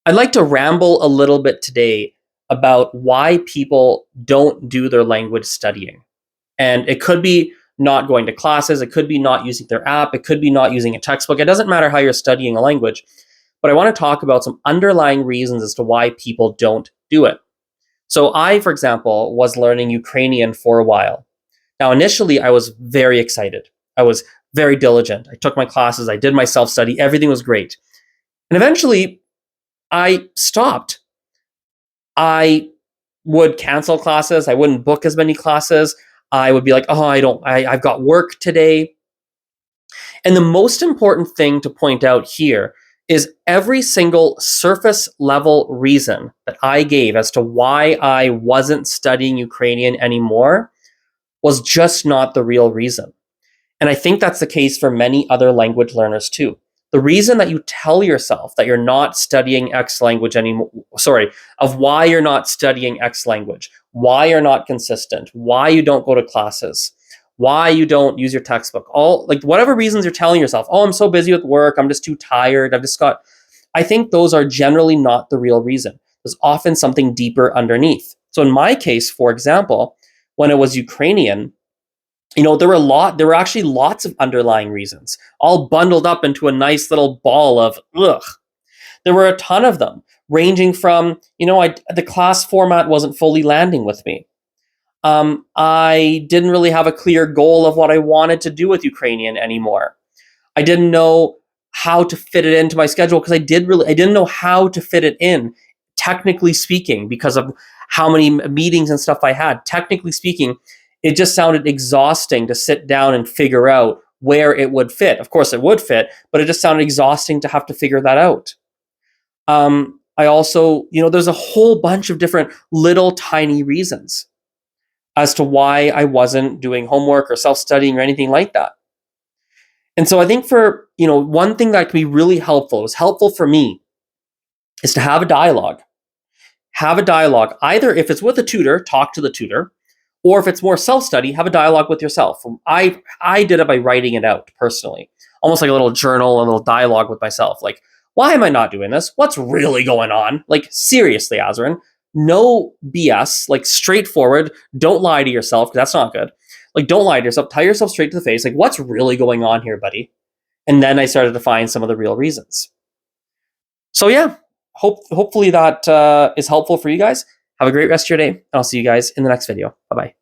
I'd like to ramble a little bit today about why people don't do their language studying. And it could be not going to classes, it could be not using their app, it could be not using a textbook. It doesn't matter how you're studying a language, but I want to talk about some underlying reasons as to why people don't do it. So, I, for example, was learning Ukrainian for a while. Now, initially, I was very excited. I was very diligent. I took my classes, I did my self study, everything was great. And eventually, I stopped. I would cancel classes. I wouldn't book as many classes. I would be like, oh, I've got work today. And the most important thing to point out here is every single surface level reason that I gave as to why I wasn't studying Ukrainian anymore was just not the real reason. And I think that's the case for many other language learners too. The reason that you tell yourself that you're not studying X language anymore, of why you're not studying X language, why you're not consistent, why you don't go to classes, why you don't use your textbook, all like whatever reasons you're telling yourself, oh, I'm so busy with work, I'm just too tired, I think those are generally not the real reason. There's often something deeper underneath. So in my case, for example, when it was Ukrainian, there were actually lots of underlying reasons, all bundled up into a nice little ball of ugh. There were a ton of them, ranging from, the class format wasn't fully landing with me. I didn't really have a clear goal of what I wanted to do with Ukrainian anymore. I didn't know how to fit it into my schedule because I didn't know how to fit it in, technically speaking, because of how many meetings and stuff I had. Technically speaking, it just sounded exhausting to sit down and figure out where it would fit. Of course, it would fit, but it just sounded exhausting to have to figure that out. I also, there's a whole bunch of different little tiny reasons as to why I wasn't doing homework or self-studying or anything like that. And so I think one thing that can be really helpful, is helpful for me, is to have a dialogue. Have a dialogue, either if it's with a tutor, talk to the tutor, or if it's more self-study, have a dialogue with yourself. I did it by writing it out personally, almost like a little journal, a little dialogue with myself. Like, why am I not doing this? What's really going on? Like, seriously, Azren, no BS, like straightforward. Don't lie to yourself, because that's not good. Like, don't lie to yourself. Tell yourself straight to the face, like, what's really going on here, buddy? And then I started to find some of the real reasons. So yeah, hopefully that is helpful for you guys. Have a great rest of your day, and I'll see you guys in the next video. Bye-bye.